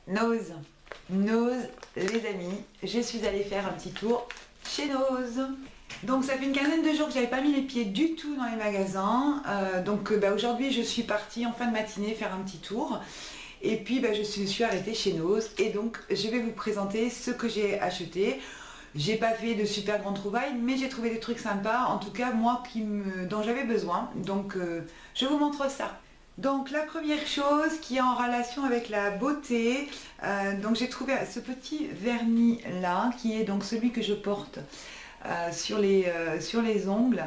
Nose, Nose, les amis, je suis allée faire un petit tour chez Nose. Donc ça fait une quinzaine de jours que j'avais pas mis les pieds du tout dans les magasins. Aujourd'hui je suis partie en fin de matinée faire un petit tour. Et puis je suis arrêtée chez Nose. Et donc je vais vous présenter ce que j'ai acheté. J'ai pas fait de super grandes trouvailles, mais j'ai trouvé des trucs sympas, en tout cas moi dont j'avais besoin. Donc je vous montre ça. Donc la première chose qui est en relation avec la beauté, donc j'ai trouvé ce petit vernis là, qui est donc celui que je porte sur les ongles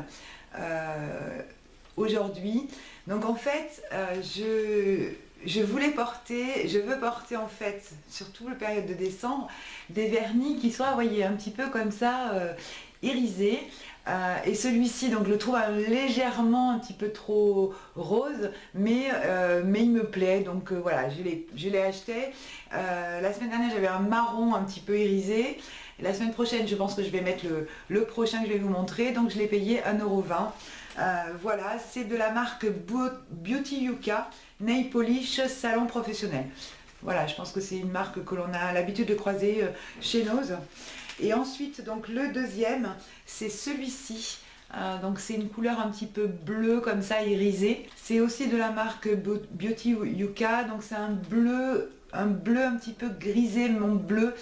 aujourd'hui. Donc en fait je veux porter en fait, surtout la période de décembre, des vernis qui soient, vous voyez, un petit peu comme ça, irisés. Et celui-ci, donc je le trouve légèrement un petit peu trop rose, mais il me plaît, donc voilà, je l'ai acheté. La semaine dernière, j'avais un marron un petit peu irisé. La semaine prochaine, je pense que je vais mettre le prochain que je vais vous montrer, donc je l'ai payé 1,20 €. Voilà, c'est de la marque Beauty Yuka Nail Polish Salon Professionnel. Voilà, je pense que c'est une marque que l'on a l'habitude de croiser chez Nose. Et ensuite, donc le deuxième, c'est celui-ci. Donc c'est une couleur un petit peu bleue comme ça, irisée. C'est aussi de la marque Beauty Yuka. Donc c'est un bleu un petit peu grisé, mon bleu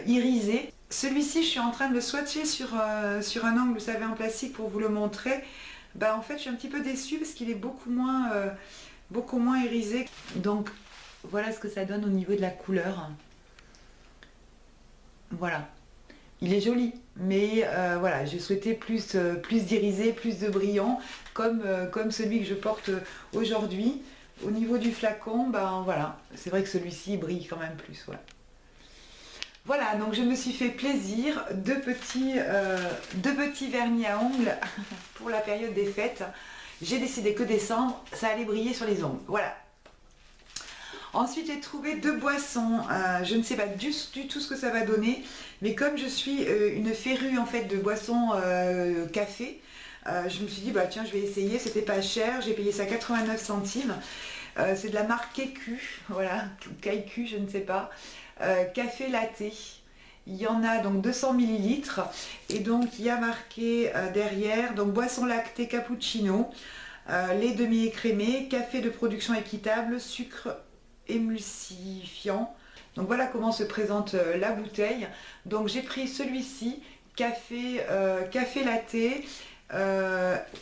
irisé. Celui-ci, je suis en train de le swatcher sur un angle, vous savez, en plastique pour vous le montrer. En fait, je suis un petit peu déçue parce qu'il est beaucoup moins irisé. Donc voilà ce que ça donne au niveau de la couleur. Voilà, il est joli, mais voilà, je souhaitais plus d'irisé, plus de brillant, comme celui que je porte aujourd'hui. Au niveau du flacon, voilà, c'est vrai que celui-ci brille quand même plus. Voilà. Voilà, donc je me suis fait plaisir, deux petits vernis à ongles pour la période des fêtes. J'ai décidé que décembre, ça allait briller sur les ongles. Voilà. Ensuite, j'ai trouvé deux boissons. Je ne sais pas du tout ce que ça va donner, mais comme je suis une férue en fait de boissons café, je me suis dit tiens, je vais essayer. C'était pas cher, j'ai payé ça 89 centimes. C'est de la marque Keiku, voilà, Keiku, je ne sais pas. Café latte. Il y en a donc 200 ml et donc il y a marqué derrière donc boisson lactée cappuccino, lait demi-écrémé, café de production équitable, sucre émulsifiant. Donc voilà comment se présente la bouteille. Donc j'ai pris celui-ci, café latte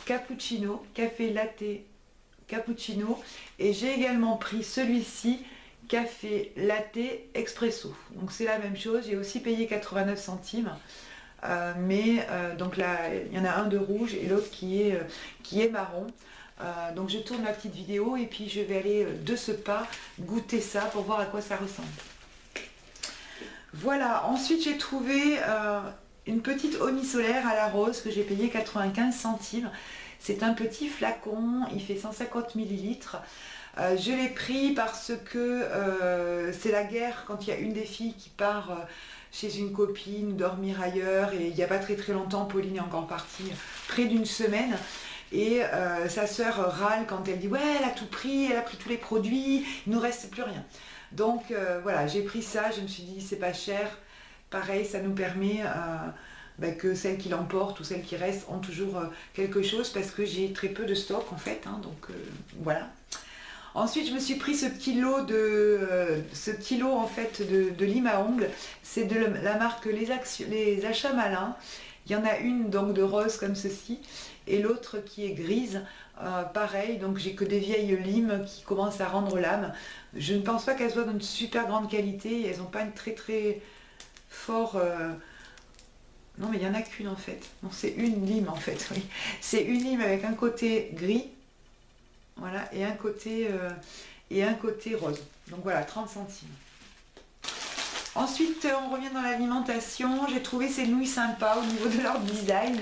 cappuccino, café latte cappuccino, et j'ai également pris celui-ci, café latte expresso. Donc c'est la même chose, j'ai aussi payé 89 centimes. Donc là il y en a un de rouge et l'autre qui est marron. Donc je tourne la petite vidéo et puis je vais aller de ce pas goûter ça pour voir à quoi ça ressemble. Voilà, ensuite j'ai trouvé une petite eau solaire à la rose que j'ai payé 95 centimes. C'est un petit flacon, il fait 150 ml. Je l'ai pris parce que c'est la guerre quand il y a une des filles qui part chez une copine dormir ailleurs, et il n'y a pas très longtemps, Pauline est encore partie près d'une semaine. Et sa sœur râle quand elle dit ouais, elle a tout pris, elle a pris tous les produits, il ne nous reste plus rien. Donc voilà, j'ai pris ça, je me suis dit c'est pas cher, pareil, ça nous permet que celles qui l'emportent ou celles qui restent ont toujours quelque chose, parce que j'ai très peu de stock en fait, donc voilà. Ensuite, je me suis pris ce petit lot en fait de lime à ongles. C'est de la marque les Achats Malins. Il y en a une donc de rose comme ceci et l'autre qui est grise. Pareil, donc j'ai que des vieilles limes qui commencent à rendre l'âme. Je ne pense pas qu'elles soient d'une super grande qualité. Elles n'ont pas une très fort... Non, mais il n'y en a qu'une en fait. Non, c'est une lime en fait, oui. C'est une lime avec un côté gris. Voilà, et un côté rose. Donc voilà, 30 centimes. Ensuite, on revient dans l'alimentation. J'ai trouvé ces nouilles sympas au niveau de leur design.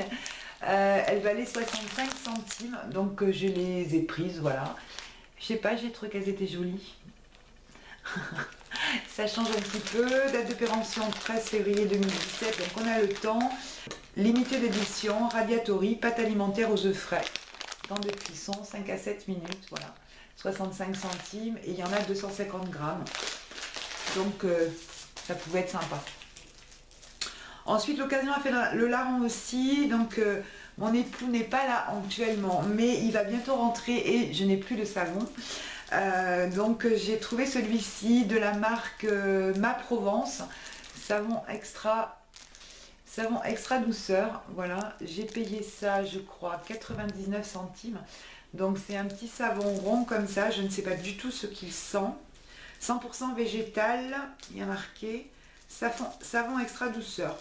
Elles valaient 65 centimes, donc je les ai prises, voilà. Je sais pas, j'ai trouvé qu'elles étaient jolies. Ça change un petit peu. Date de péremption 13 février 2017, donc on a le temps. Limité d'édition, Radiatori, pâte alimentaire aux œufs frais. Temps de cuisson 5 à 7 minutes, voilà. 65 centimes et il y en a 250 grammes. donc ça pouvait être sympa. Ensuite, l'occasion a fait le larron aussi, donc mon époux n'est pas là actuellement, mais il va bientôt rentrer et je n'ai plus de savon. Donc j'ai trouvé celui-ci de la marque Ma Provence, savon extra douceur. Voilà, j'ai payé ça, je crois, 99 centimes. Donc c'est un petit savon rond comme ça, je ne sais pas du tout ce qu'il sent. 100% végétal, il y a marqué savon extra douceur.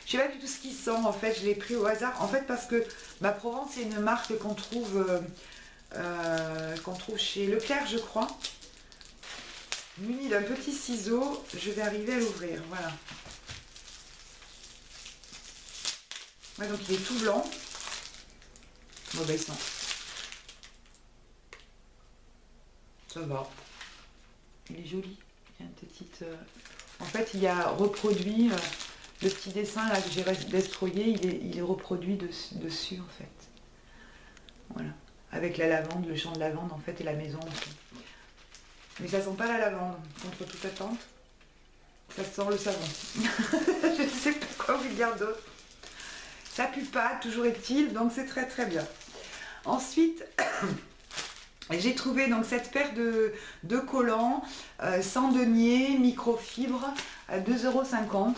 Je sais pas du tout ce qu'il sent en fait, je l'ai pris au hasard. En fait parce que Ma Provence c'est une marque qu'on trouve chez Leclerc je crois. Muni d'un petit ciseau, je vais arriver à l'ouvrir, voilà. Ouais, donc il est tout blanc. Bon bah il sent. Ça va. Il est joli. Il y a une petite... En fait il y a reproduit le petit dessin là que j'ai destroyé, il est reproduit dessus en fait. Voilà. Avec la lavande, le champ de lavande en fait et la maison aussi. Mais ça sent pas la lavande, contre toute attente. Ça sent le savon. Je ne sais pas quoi vous dire d'autre. Ça pue pas, toujours est-il, donc c'est très très bien. Ensuite, j'ai trouvé donc cette paire de collants sans denier, microfibre à 2,50 €.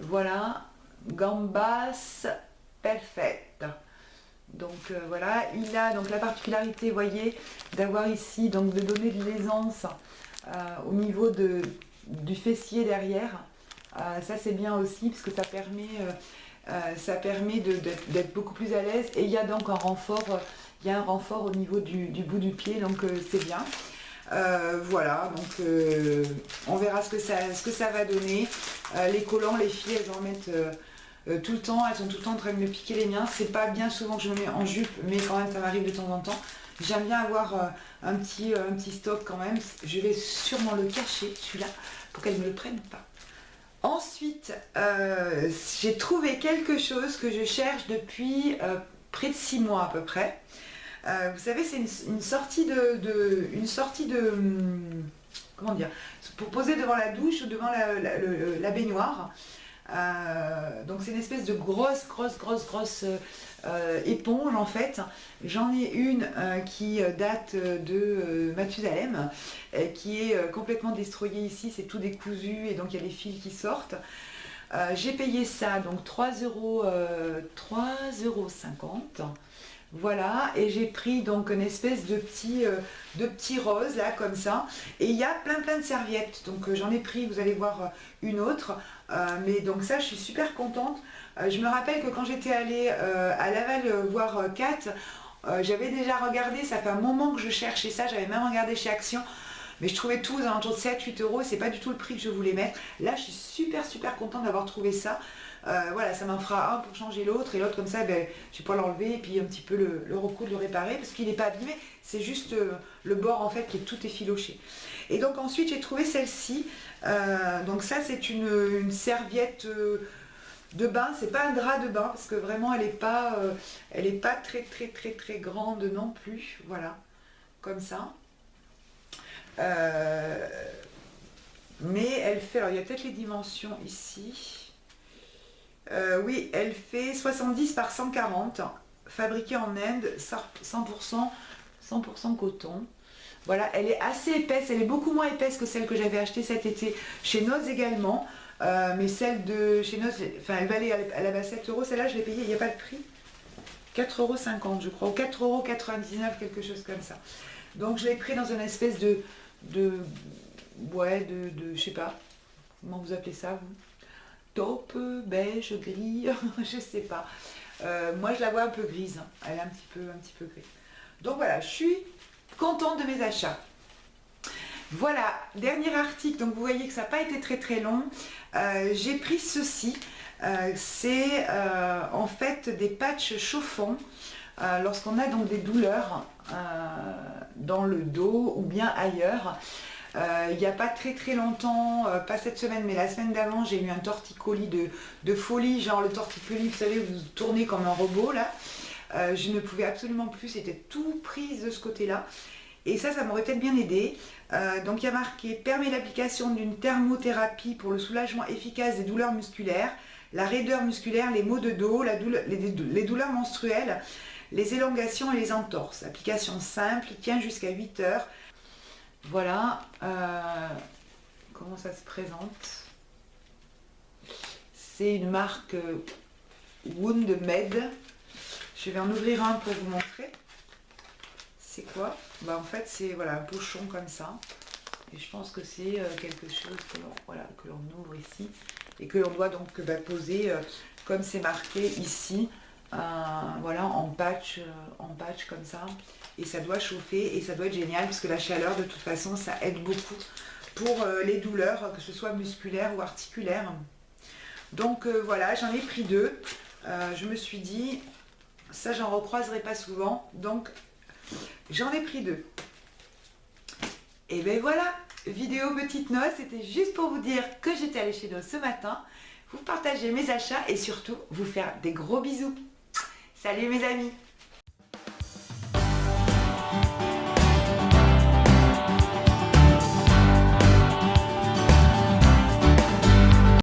Voilà, Gambas Perfect. Donc voilà, il a donc la particularité, vous voyez, d'avoir ici, donc de donner de l'aisance au niveau du fessier derrière. Ça c'est bien aussi parce que ça permet d'être beaucoup plus à l'aise. Et il y a donc un renfort, au niveau du bout du pied, donc c'est bien. Voilà, donc on verra ce que ça va donner. Les collants, les filles, elles en mettent tout le temps, elles sont tout le temps en train de me piquer les miens. C'est pas bien souvent que je me mets en jupe, mais quand même ça m'arrive de temps en temps. J'aime bien avoir un petit stock quand même. Je vais sûrement le cacher, celui-là, pour qu'elles ne me le prennent pas. Ensuite, j'ai trouvé quelque chose que je cherche depuis près de 6 mois à peu près. Vous savez, c'est une sortie de comment dire, pour poser devant la douche ou devant la baignoire. Donc c'est une espèce de grosse éponge en fait. J'en ai une qui date de Mathusalem, qui est complètement destroyée ici, c'est tout décousu et donc il y a des fils qui sortent. J'ai payé ça donc 3,50 €. Voilà, et j'ai pris donc une espèce de petit rose là comme ça, et il y a plein de serviettes, donc j'en ai pris, vous allez voir, une autre, mais donc ça je suis super contente. Je me rappelle que quand j'étais allée à Laval voir Kat, j'avais déjà regardé, ça fait un moment que je cherchais ça, j'avais même regardé chez Action, mais je trouvais tout aux alentours de 7-8 €, et c'est pas du tout le prix que je voulais mettre. Là je suis super contente d'avoir trouvé ça. Voilà, ça m'en fera un pour changer l'autre, et l'autre comme ça, ben, je vais pas l'enlever et puis un petit peu le recoudre, le réparer, parce qu'il n'est pas abîmé, c'est juste le bord en fait qui est tout effiloché. Et donc ensuite j'ai trouvé celle-ci, donc ça c'est une serviette de bain, c'est pas un drap de bain, parce que vraiment elle est pas très grande non plus, voilà, comme ça. Mais elle fait, alors il y a peut-être les dimensions ici. Oui, elle fait 70 par 140, fabriquée en Inde, 100% coton. Voilà, elle est assez épaisse, elle est beaucoup moins épaisse que celle que j'avais achetée cet été chez Noz également. Mais celle de chez Noz, enfin elle valait à la base 7 €, celle-là je l'ai payée, il n'y a pas de prix, 4,50 € je crois, ou 4,99 €, quelque chose comme ça. Donc je l'ai pris dans une espèce ouais, je sais pas, comment vous appelez ça vous? Taupe, beige, gris, je sais pas. Moi je la vois un peu grise, elle est un petit peu grise. Donc voilà, je suis contente de mes achats. Voilà, dernier article, donc vous voyez que ça n'a pas été très long. J'ai pris ceci, c'est en fait des patchs chauffants lorsqu'on a donc des douleurs dans le dos ou bien ailleurs. Il n'y a pas très longtemps, pas cette semaine, mais la semaine d'avant, j'ai eu un torticolis de folie, genre le torticolis, vous savez, vous tournez comme un robot là. Je ne pouvais absolument plus, c'était tout prise de ce côté-là. Et ça m'aurait peut-être bien aidé. Donc il y a marqué permet l'application d'une thermothérapie pour le soulagement efficace des douleurs musculaires, la raideur musculaire, les maux de dos, les douleurs menstruelles, les élongations et les entorses. Application simple, tient jusqu'à 8 heures. Voilà comment ça se présente. C'est une marque WoundMed. Je vais en ouvrir un pour vous montrer. C'est quoi? En fait c'est voilà, un pochon comme ça. Et je pense que c'est quelque chose que l'on ouvre ici et que l'on doit donc poser comme c'est marqué ici, voilà, en patch comme ça. Et ça doit chauffer et ça doit être génial parce que la chaleur de toute façon ça aide beaucoup pour les douleurs, que ce soit musculaires ou articulaires. Donc voilà, j'en ai pris 2. Je me suis dit, ça j'en recroiserai pas souvent, donc j'en ai pris 2. Et ben voilà, vidéo petite note, c'était juste pour vous dire que j'étais allée chez Noz ce matin, vous partager mes achats et surtout vous faire des gros bisous. Salut mes amis!